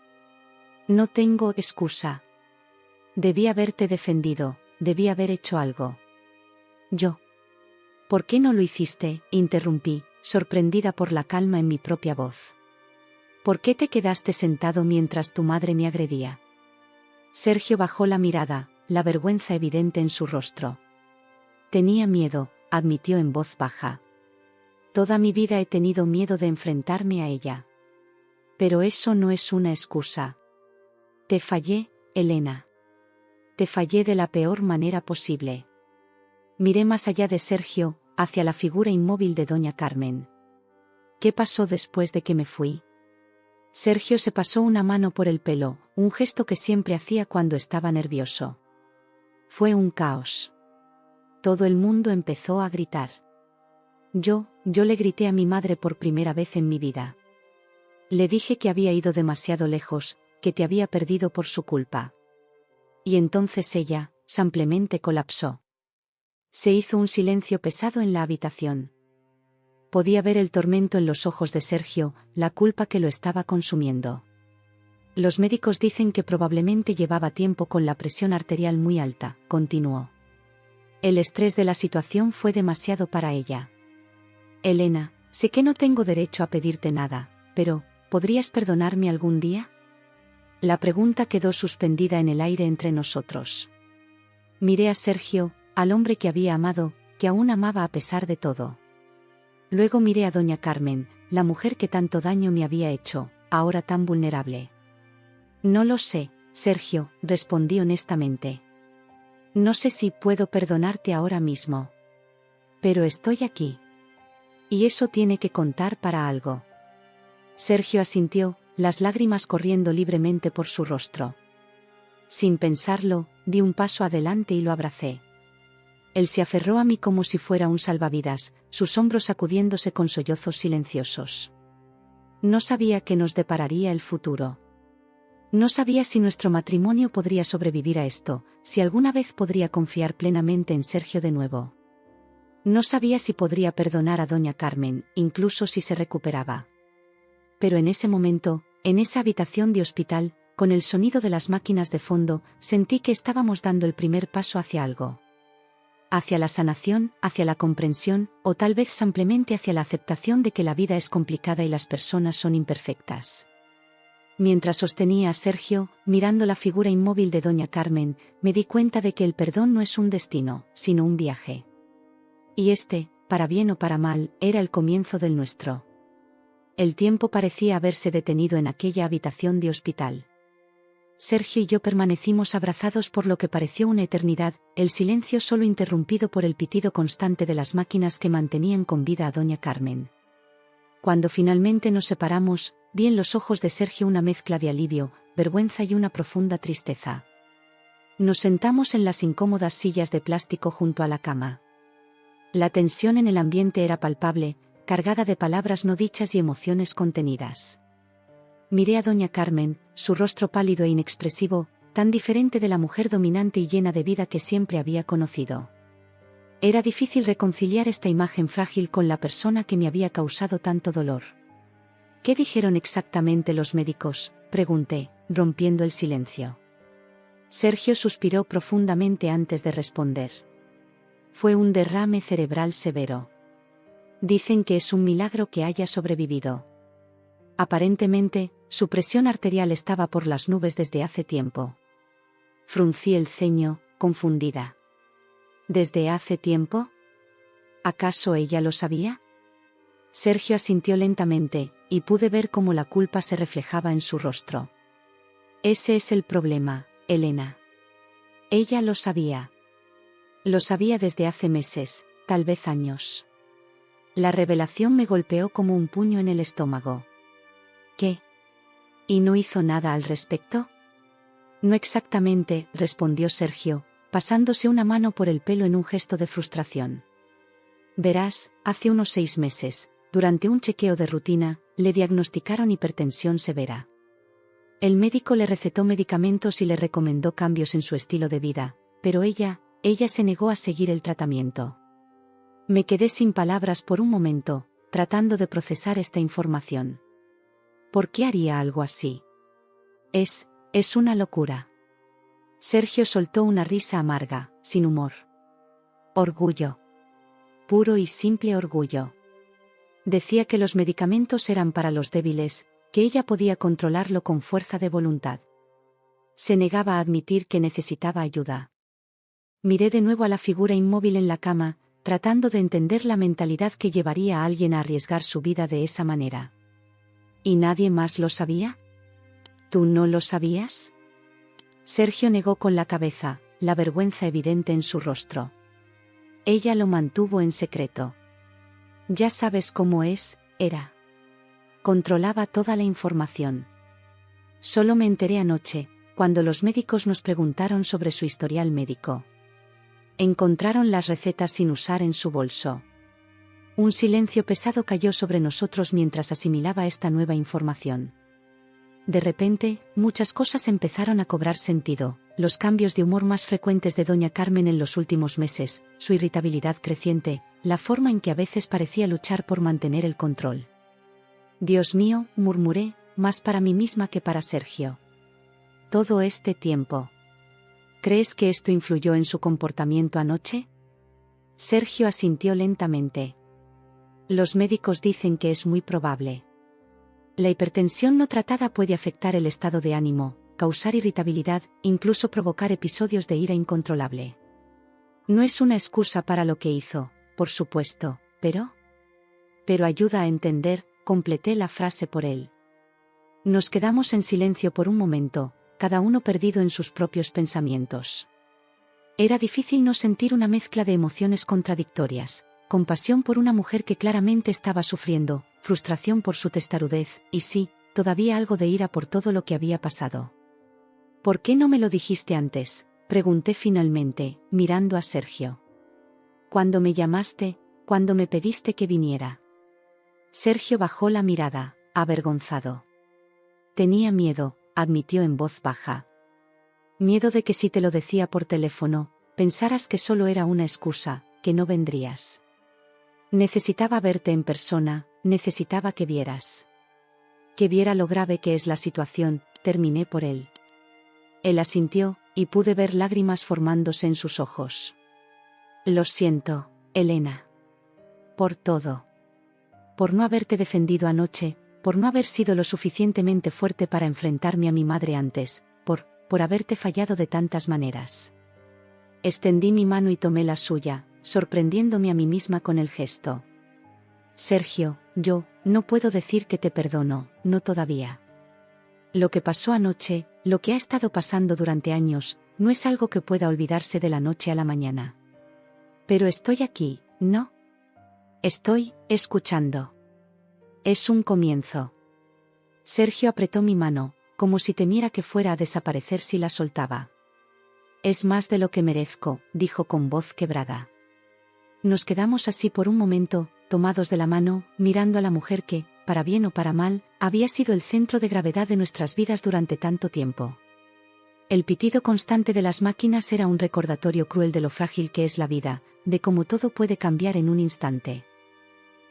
«No tengo excusa. Debí haberte defendido, debí haber hecho algo». «¿Yo?». «¿Por qué no lo hiciste?», interrumpí, sorprendida por la calma en mi propia voz. «¿Por qué te quedaste sentado mientras tu madre me agredía?». Sergio bajó la mirada, la vergüenza evidente en su rostro. «Tenía miedo», admitió en voz baja. «Toda mi vida he tenido miedo de enfrentarme a ella. Pero eso no es una excusa. Te fallé, Elena. Te fallé de la peor manera posible». Miré más allá de Sergio, hacia la figura inmóvil de doña Carmen. «¿Qué pasó después de que me fui?». Sergio se pasó una mano por el pelo, un gesto que siempre hacía cuando estaba nervioso. «Fue un caos. Todo el mundo empezó a gritar. Yo le grité a mi madre por primera vez en mi vida. Le dije que había ido demasiado lejos, que te había perdido por su culpa. Y entonces ella, simplemente colapsó». Se hizo un silencio pesado en la habitación. Podía ver el tormento en los ojos de Sergio, la culpa que lo estaba consumiendo. «Los médicos dicen que probablemente llevaba tiempo con la presión arterial muy alta», continuó. «El estrés de la situación fue demasiado para ella. Elena, sé que no tengo derecho a pedirte nada, pero, ¿podrías perdonarme algún día?». La pregunta quedó suspendida en el aire entre nosotros. Miré a Sergio, al hombre que había amado, que aún amaba a pesar de todo. Luego miré a doña Carmen, la mujer que tanto daño me había hecho, ahora tan vulnerable. «No lo sé, Sergio», respondí honestamente. «No sé si puedo perdonarte ahora mismo. Pero estoy aquí. Y eso tiene que contar para algo». Sergio asintió, las lágrimas corriendo libremente por su rostro. Sin pensarlo, di un paso adelante y lo abracé. Él se aferró a mí como si fuera un salvavidas, sus hombros sacudiéndose con sollozos silenciosos. No sabía qué nos depararía el futuro. No sabía si nuestro matrimonio podría sobrevivir a esto, si alguna vez podría confiar plenamente en Sergio de nuevo. No sabía si podría perdonar a doña Carmen, incluso si se recuperaba. Pero en ese momento, en esa habitación de hospital, con el sonido de las máquinas de fondo, sentí que estábamos dando el primer paso hacia algo. Hacia la sanación, hacia la comprensión, o tal vez simplemente hacia la aceptación de que la vida es complicada y las personas son imperfectas. Mientras sostenía a Sergio, mirando la figura inmóvil de doña Carmen, me di cuenta de que el perdón no es un destino, sino un viaje. Y este, para bien o para mal, era el comienzo del nuestro. El tiempo parecía haberse detenido en aquella habitación de hospital. Sergio y yo permanecimos abrazados por lo que pareció una eternidad, el silencio solo interrumpido por el pitido constante de las máquinas que mantenían con vida a doña Carmen. Cuando finalmente nos separamos, vi en los ojos de Sergio una mezcla de alivio, vergüenza y una profunda tristeza. Nos sentamos en las incómodas sillas de plástico junto a la cama. La tensión en el ambiente era palpable, cargada de palabras no dichas y emociones contenidas. Miré a doña Carmen, su rostro pálido e inexpresivo, tan diferente de la mujer dominante y llena de vida que siempre había conocido. Era difícil reconciliar esta imagen frágil con la persona que me había causado tanto dolor. ¿Qué dijeron exactamente los médicos?, pregunté, rompiendo el silencio. Sergio suspiró profundamente antes de responder. Fue un derrame cerebral severo. Dicen que es un milagro que haya sobrevivido. Aparentemente, su presión arterial estaba por las nubes desde hace tiempo. Fruncí el ceño, confundida. ¿Desde hace tiempo? ¿Acaso ella lo sabía? Sergio asintió lentamente, y pude ver cómo la culpa se reflejaba en su rostro. Ese es el problema, Elena. Ella lo sabía. Lo sabía desde hace meses, tal vez años. La revelación me golpeó como un puño en el estómago. ¿Qué? ¿Y no hizo nada al respecto? No exactamente, respondió Sergio, pasándose una mano por el pelo en un gesto de frustración. Verás, hace unos 6 meses, durante un chequeo de rutina, le diagnosticaron hipertensión severa. El médico le recetó medicamentos y le recomendó cambios en su estilo de vida, pero ella se negó a seguir el tratamiento. Me quedé sin palabras por un momento, tratando de procesar esta información. ¿Por qué haría algo así? Es una locura. Sergio soltó una risa amarga, sin humor. Orgullo. Puro y simple orgullo. Decía que los medicamentos eran para los débiles, que ella podía controlarlo con fuerza de voluntad. Se negaba a admitir que necesitaba ayuda. Miré de nuevo a la figura inmóvil en la cama, tratando de entender la mentalidad que llevaría a alguien a arriesgar su vida de esa manera. ¿Y nadie más lo sabía? ¿Tú no lo sabías? Sergio negó con la cabeza, la vergüenza evidente en su rostro. Ella lo mantuvo en secreto. Ya sabes cómo era. Controlaba toda la información. Solo me enteré anoche, cuando los médicos nos preguntaron sobre su historial médico. Encontraron las recetas sin usar en su bolso. Un silencio pesado cayó sobre nosotros mientras asimilaba esta nueva información. De repente, muchas cosas empezaron a cobrar sentido, los cambios de humor más frecuentes de doña Carmen en los últimos meses, su irritabilidad creciente, la forma en que a veces parecía luchar por mantener el control. Dios mío, murmuré, más para mí misma que para Sergio. Todo este tiempo. ¿Crees que esto influyó en su comportamiento anoche? Sergio asintió lentamente. Los médicos dicen que es muy probable. La hipertensión no tratada puede afectar el estado de ánimo, causar irritabilidad, incluso provocar episodios de ira incontrolable. No es una excusa para lo que hizo, por supuesto, pero ayuda a entender, completé la frase por él. Nos quedamos en silencio por un momento, cada uno perdido en sus propios pensamientos. Era difícil no sentir una mezcla de emociones contradictorias. Compasión por una mujer que claramente estaba sufriendo, frustración por su testarudez, y sí, todavía algo de ira por todo lo que había pasado. ¿Por qué no me lo dijiste antes?, pregunté finalmente, mirando a Sergio. Cuando me llamaste, cuando me pediste que viniera. Sergio bajó la mirada, avergonzado. Tenía miedo, admitió en voz baja. Miedo de que si te lo decía por teléfono, pensaras que solo era una excusa, que no vendrías. Necesitaba verte en persona, necesitaba que vieras. Que viera lo grave que es la situación, terminé por él. Él asintió, y pude ver lágrimas formándose en sus ojos. Lo siento, Elena. Por todo. Por no haberte defendido anoche, por no haber sido lo suficientemente fuerte para enfrentarme a mi madre antes, por haberte fallado de tantas maneras. Extendí mi mano y tomé la suya, sorprendiéndome a mí misma con el gesto. Sergio, yo, no puedo decir que te perdono, no todavía. Lo que pasó anoche, lo que ha estado pasando durante años, no es algo que pueda olvidarse de la noche a la mañana. Pero estoy aquí, ¿no? Estoy escuchando. Es un comienzo. Sergio apretó mi mano, como si temiera que fuera a desaparecer si la soltaba. Es más de lo que merezco, dijo con voz quebrada. Nos quedamos así por un momento, tomados de la mano, mirando a la mujer que, para bien o para mal, había sido el centro de gravedad de nuestras vidas durante tanto tiempo. El pitido constante de las máquinas era un recordatorio cruel de lo frágil que es la vida, de cómo todo puede cambiar en un instante.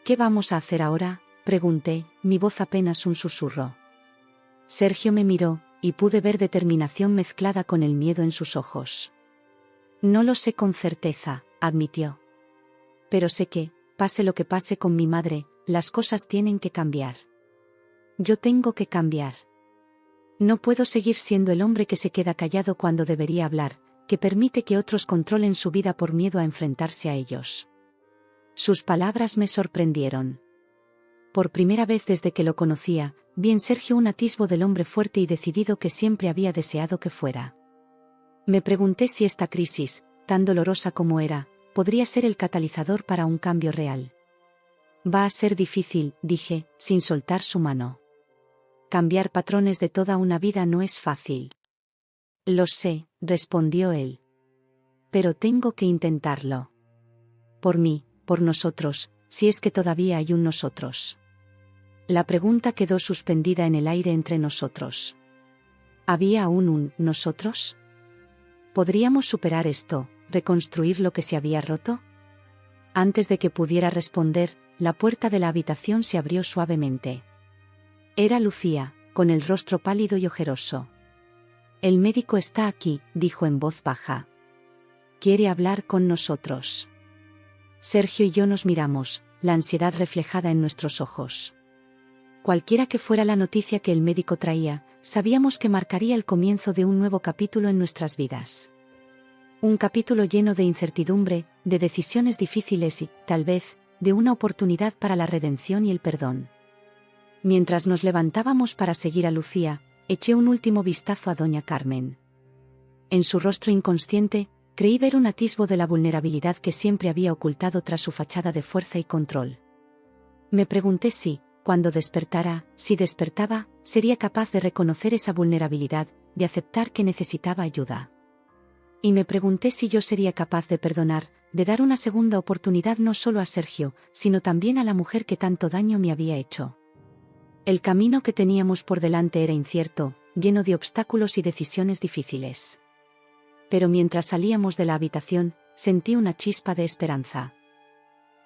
¿Qué vamos a hacer ahora?, pregunté, mi voz apenas un susurro. Sergio me miró, y pude ver determinación mezclada con el miedo en sus ojos. No lo sé con certeza, admitió. Pero sé que, pase lo que pase con mi madre, las cosas tienen que cambiar. Yo tengo que cambiar. No puedo seguir siendo el hombre que se queda callado cuando debería hablar, que permite que otros controlen su vida por miedo a enfrentarse a ellos. Sus palabras me sorprendieron. Por primera vez desde que lo conocía, vi en Sergio un atisbo del hombre fuerte y decidido que siempre había deseado que fuera. Me pregunté si esta crisis, tan dolorosa como era, podría ser el catalizador para un cambio real. Va a ser difícil, dije, sin soltar su mano. Cambiar patrones de toda una vida no es fácil. Lo sé, respondió él. Pero tengo que intentarlo. Por mí, por nosotros, si es que todavía hay un nosotros. La pregunta quedó suspendida en el aire entre nosotros. ¿Había aún un nosotros? ¿Podríamos superar esto, reconstruir lo que se había roto? Antes de que pudiera responder, la puerta de la habitación se abrió suavemente. Era Lucía, con el rostro pálido y ojeroso. El médico está aquí, dijo en voz baja. Quiere hablar con nosotros. Sergio y yo nos miramos, la ansiedad reflejada en nuestros ojos. Cualquiera que fuera la noticia que el médico traía, sabíamos que marcaría el comienzo de un nuevo capítulo en nuestras vidas. Un capítulo lleno de incertidumbre, de decisiones difíciles y, tal vez, de una oportunidad para la redención y el perdón. Mientras nos levantábamos para seguir a Lucía, eché un último vistazo a doña Carmen. En su rostro inconsciente, creí ver un atisbo de la vulnerabilidad que siempre había ocultado tras su fachada de fuerza y control. Me pregunté si, cuando despertara, si despertaba, sería capaz de reconocer esa vulnerabilidad, de aceptar que necesitaba ayuda. Y me pregunté si yo sería capaz de perdonar, de dar una segunda oportunidad no solo a Sergio, sino también a la mujer que tanto daño me había hecho. El camino que teníamos por delante era incierto, lleno de obstáculos y decisiones difíciles. Pero mientras salíamos de la habitación, sentí una chispa de esperanza.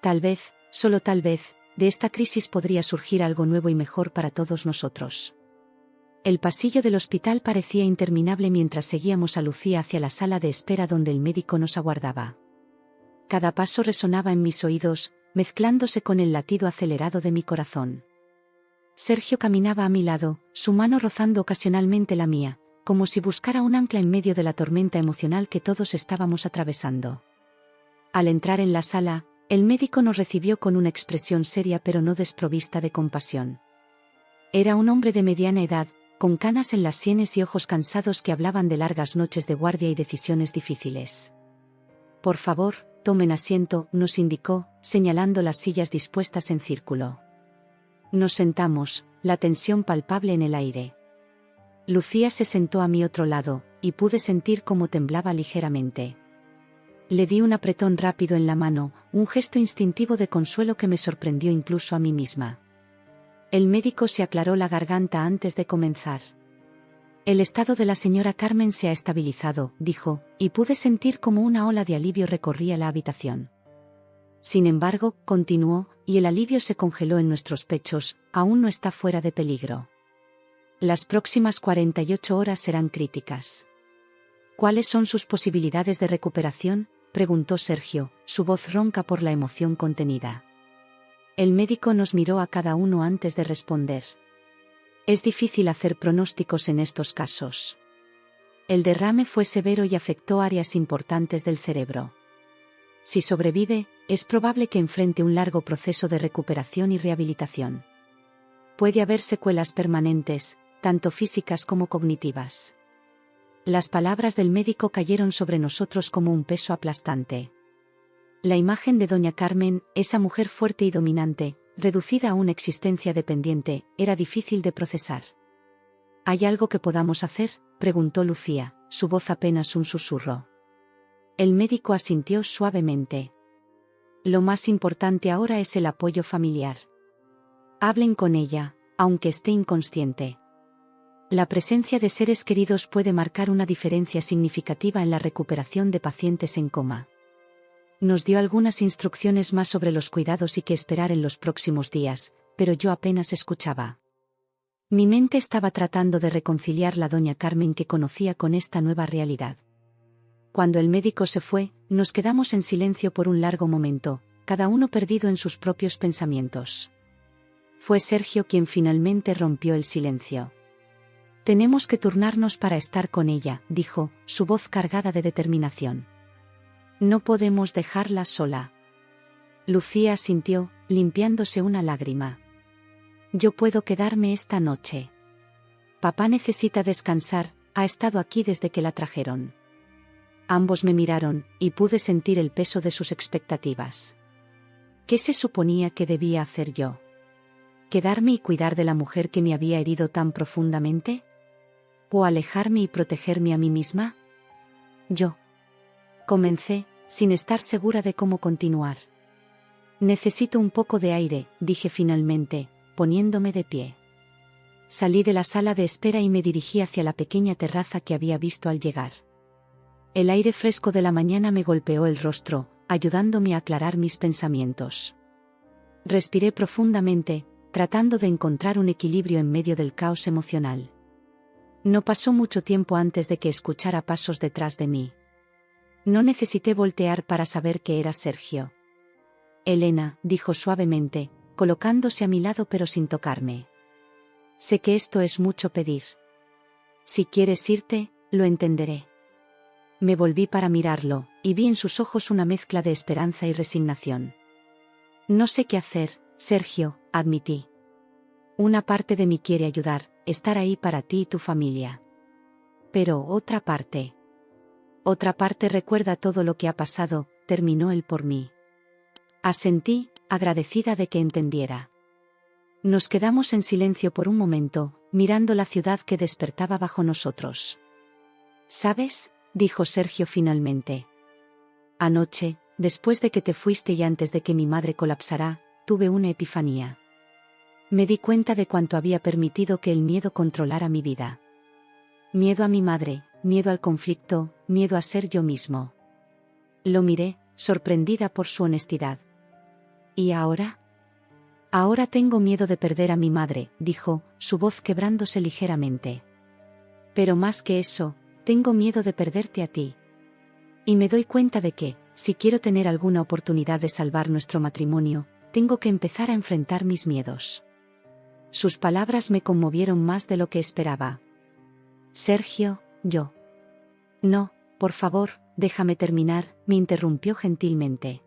Tal vez, solo tal vez, de esta crisis podría surgir algo nuevo y mejor para todos nosotros. El pasillo del hospital parecía interminable mientras seguíamos a Lucía hacia la sala de espera donde el médico nos aguardaba. Cada paso resonaba en mis oídos, mezclándose con el latido acelerado de mi corazón. Sergio caminaba a mi lado, su mano rozando ocasionalmente la mía, como si buscara un ancla en medio de la tormenta emocional que todos estábamos atravesando. Al entrar en la sala, el médico nos recibió con una expresión seria pero no desprovista de compasión. Era un hombre de mediana edad, con canas en las sienes y ojos cansados que hablaban de largas noches de guardia y decisiones difíciles. Por favor, tomen asiento, nos indicó, señalando las sillas dispuestas en círculo. Nos sentamos, la tensión palpable en el aire. Lucía se sentó a mi otro lado, y pude sentir cómo temblaba ligeramente. Le di un apretón rápido en la mano, un gesto instintivo de consuelo que me sorprendió incluso a mí misma. El médico se aclaró la garganta antes de comenzar. El estado de la señora Carmen se ha estabilizado, dijo, y pude sentir como una ola de alivio recorría la habitación. Sin embargo, continuó, y el alivio se congeló en nuestros pechos, aún no está fuera de peligro. Las próximas 48 horas serán críticas. ¿Cuáles son sus posibilidades de recuperación?, preguntó Sergio, su voz ronca por la emoción contenida. El médico nos miró a cada uno antes de responder. Es difícil hacer pronósticos en estos casos. El derrame fue severo y afectó áreas importantes del cerebro. Si sobrevive, es probable que enfrente un largo proceso de recuperación y rehabilitación. Puede haber secuelas permanentes, tanto físicas como cognitivas. Las palabras del médico cayeron sobre nosotros como un peso aplastante. La imagen de doña Carmen, esa mujer fuerte y dominante, reducida a una existencia dependiente, era difícil de procesar. ¿Hay algo que podamos hacer?, preguntó Lucía, su voz apenas un susurro. El médico asintió suavemente. Lo más importante ahora es el apoyo familiar. Hablen con ella, aunque esté inconsciente. La presencia de seres queridos puede marcar una diferencia significativa en la recuperación de pacientes en coma. Nos dio algunas instrucciones más sobre los cuidados y qué esperar en los próximos días, pero yo apenas escuchaba. Mi mente estaba tratando de reconciliar la doña Carmen que conocía con esta nueva realidad. Cuando el médico se fue, nos quedamos en silencio por un largo momento, cada uno perdido en sus propios pensamientos. Fue Sergio quien finalmente rompió el silencio. Tenemos que turnarnos para estar con ella, dijo, su voz cargada de determinación. No podemos dejarla sola. Lucía asintió, limpiándose una lágrima. Yo puedo quedarme esta noche. Papá necesita descansar, ha estado aquí desde que la trajeron. Ambos me miraron, y pude sentir el peso de sus expectativas. ¿Qué se suponía que debía hacer yo? ¿Quedarme y cuidar de la mujer que me había herido tan profundamente? ¿O alejarme y protegerme a mí misma? Yo. Comencé, sin estar segura de cómo continuar. Necesito un poco de aire, dije finalmente, poniéndome de pie. Salí de la sala de espera y me dirigí hacia la pequeña terraza que había visto al llegar. El aire fresco de la mañana me golpeó el rostro, ayudándome a aclarar mis pensamientos. Respiré profundamente, tratando de encontrar un equilibrio en medio del caos emocional. No pasó mucho tiempo antes de que escuchara pasos detrás de mí. No necesité voltear para saber que era Sergio. Elena, dijo suavemente, colocándose a mi lado pero sin tocarme. Sé que esto es mucho pedir. Si quieres irte, lo entenderé. Me volví para mirarlo, y vi en sus ojos una mezcla de esperanza y resignación. No sé qué hacer, Sergio, admití. Una parte de mí quiere ayudar, estar ahí para ti y tu familia. Pero otra parte recuerda todo lo que ha pasado, terminó él por mí. Asentí, agradecida de que entendiera. Nos quedamos en silencio por un momento, mirando la ciudad que despertaba bajo nosotros. ¿Sabes?, dijo Sergio finalmente. Anoche, después de que te fuiste y antes de que mi madre colapsara, tuve una epifanía. Me di cuenta de cuánto había permitido que el miedo controlara mi vida. Miedo a mi madre, miedo al conflicto, miedo a ser yo mismo. Lo miré, sorprendida por su honestidad. ¿Y ahora? Ahora tengo miedo de perder a mi madre, dijo, su voz quebrándose ligeramente. Pero más que eso, tengo miedo de perderte a ti. Y me doy cuenta de que, si quiero tener alguna oportunidad de salvar nuestro matrimonio, tengo que empezar a enfrentar mis miedos. Sus palabras me conmovieron más de lo que esperaba. Sergio, yo. No, por favor, déjame terminar, me interrumpió gentilmente.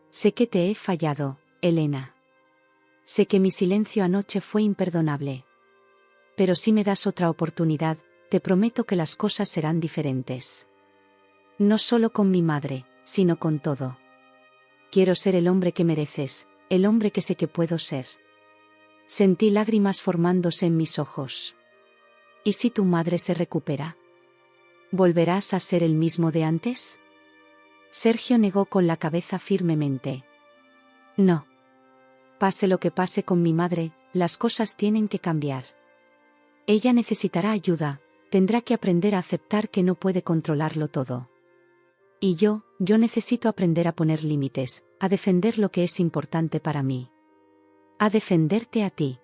Sé que te he fallado, Elena. Sé que mi silencio anoche fue imperdonable. Pero si me das otra oportunidad, te prometo que las cosas serán diferentes. No solo con mi madre, sino con todo. Quiero ser el hombre que mereces, el hombre que sé que puedo ser. Sentí lágrimas formándose en mis ojos. ¿Y si tu madre se recupera? ¿Volverás a ser el mismo de antes? Sergio negó con la cabeza firmemente. No. Pase lo que pase con mi madre, las cosas tienen que cambiar. Ella necesitará ayuda, tendrá que aprender a aceptar que no puede controlarlo todo. Y yo necesito aprender a poner límites, a defender lo que es importante para mí. A defenderte a ti.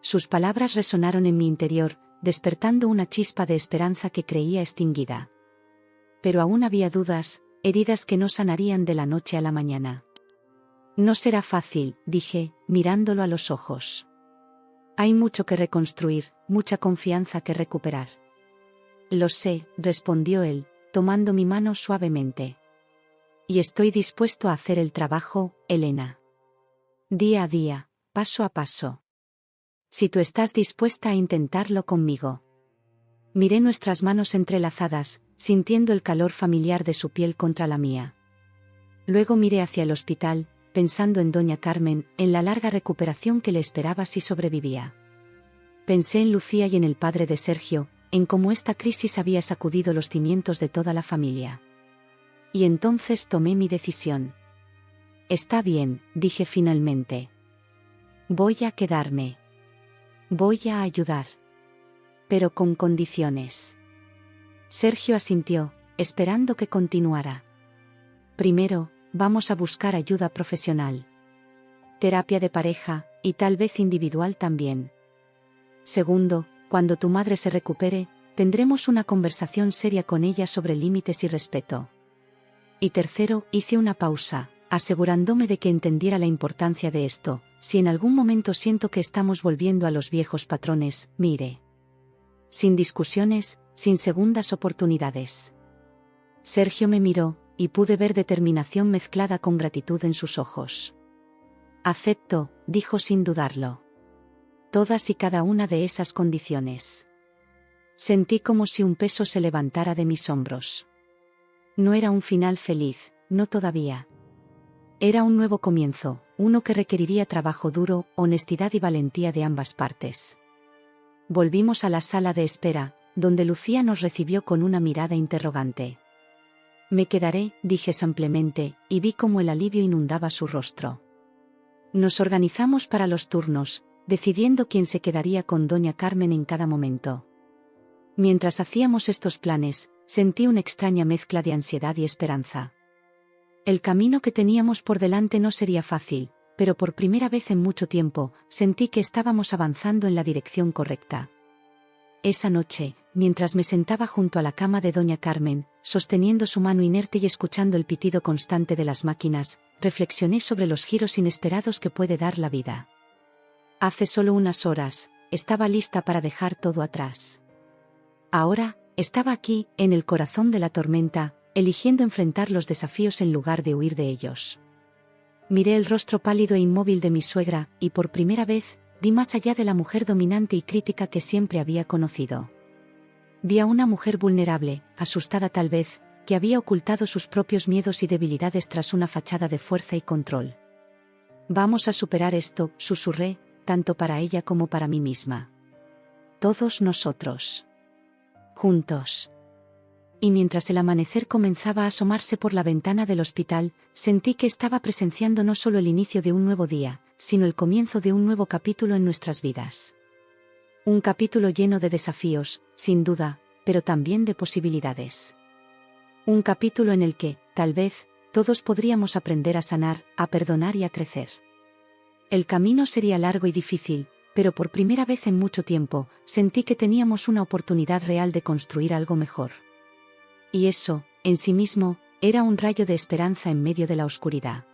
Sus palabras resonaron en mi interior, despertando una chispa de esperanza que creía extinguida. Pero aún había dudas, heridas que no sanarían de la noche a la mañana. No será fácil, dije, mirándolo a los ojos. Hay mucho que reconstruir, mucha confianza que recuperar. Lo sé, respondió él, tomando mi mano suavemente. Y estoy dispuesto a hacer el trabajo, Elena. Día a día, paso a paso. Si tú estás dispuesta a intentarlo conmigo. Miré nuestras manos entrelazadas, sintiendo el calor familiar de su piel contra la mía. Luego miré hacia el hospital, pensando en doña Carmen, en la larga recuperación que le esperaba si sobrevivía. Pensé en Lucía y en el padre de Sergio, en cómo esta crisis había sacudido los cimientos de toda la familia. Y entonces tomé mi decisión. Está bien, dije finalmente. Voy a quedarme. Voy a ayudar. Pero con condiciones. Sergio asintió, esperando que continuara. Primero, vamos a buscar ayuda profesional. Terapia de pareja, y tal vez individual también. Segundo, cuando tu madre se recupere, tendremos una conversación seria con ella sobre límites y respeto. Y tercero, hice una pausa, asegurándome de que entendiera la importancia de esto. Si en algún momento siento que estamos volviendo a los viejos patrones, mire. Sin discusiones, sin segundas oportunidades. Sergio me miró, y pude ver determinación mezclada con gratitud en sus ojos. Acepto, dijo sin dudarlo. Todas y cada una de esas condiciones. Sentí como si un peso se levantara de mis hombros. No era un final feliz, no todavía. Era un nuevo comienzo, uno que requeriría trabajo duro, honestidad y valentía de ambas partes. Volvimos a la sala de espera, donde Lucía nos recibió con una mirada interrogante. Me quedaré, dije simplemente, y vi cómo el alivio inundaba su rostro. Nos organizamos para los turnos, decidiendo quién se quedaría con doña Carmen en cada momento. Mientras hacíamos estos planes, sentí una extraña mezcla de ansiedad y esperanza. El camino que teníamos por delante no sería fácil, pero por primera vez en mucho tiempo, sentí que estábamos avanzando en la dirección correcta. Esa noche, mientras me sentaba junto a la cama de doña Carmen, sosteniendo su mano inerte y escuchando el pitido constante de las máquinas, reflexioné sobre los giros inesperados que puede dar la vida. Hace solo unas horas, estaba lista para dejar todo atrás. Ahora, estaba aquí, en el corazón de la tormenta, eligiendo enfrentar los desafíos en lugar de huir de ellos. Miré el rostro pálido e inmóvil de mi suegra, y por primera vez, vi más allá de la mujer dominante y crítica que siempre había conocido. Vi a una mujer vulnerable, asustada tal vez, que había ocultado sus propios miedos y debilidades tras una fachada de fuerza y control. Vamos a superar esto, susurré, tanto para ella como para mí misma. Todos nosotros. Juntos. Y mientras el amanecer comenzaba a asomarse por la ventana del hospital, sentí que estaba presenciando no solo el inicio de un nuevo día, sino el comienzo de un nuevo capítulo en nuestras vidas. Un capítulo lleno de desafíos, sin duda, pero también de posibilidades. Un capítulo en el que, tal vez, todos podríamos aprender a sanar, a perdonar y a crecer. El camino sería largo y difícil, pero por primera vez en mucho tiempo, sentí que teníamos una oportunidad real de construir algo mejor. Y eso, en sí mismo, era un rayo de esperanza en medio de la oscuridad.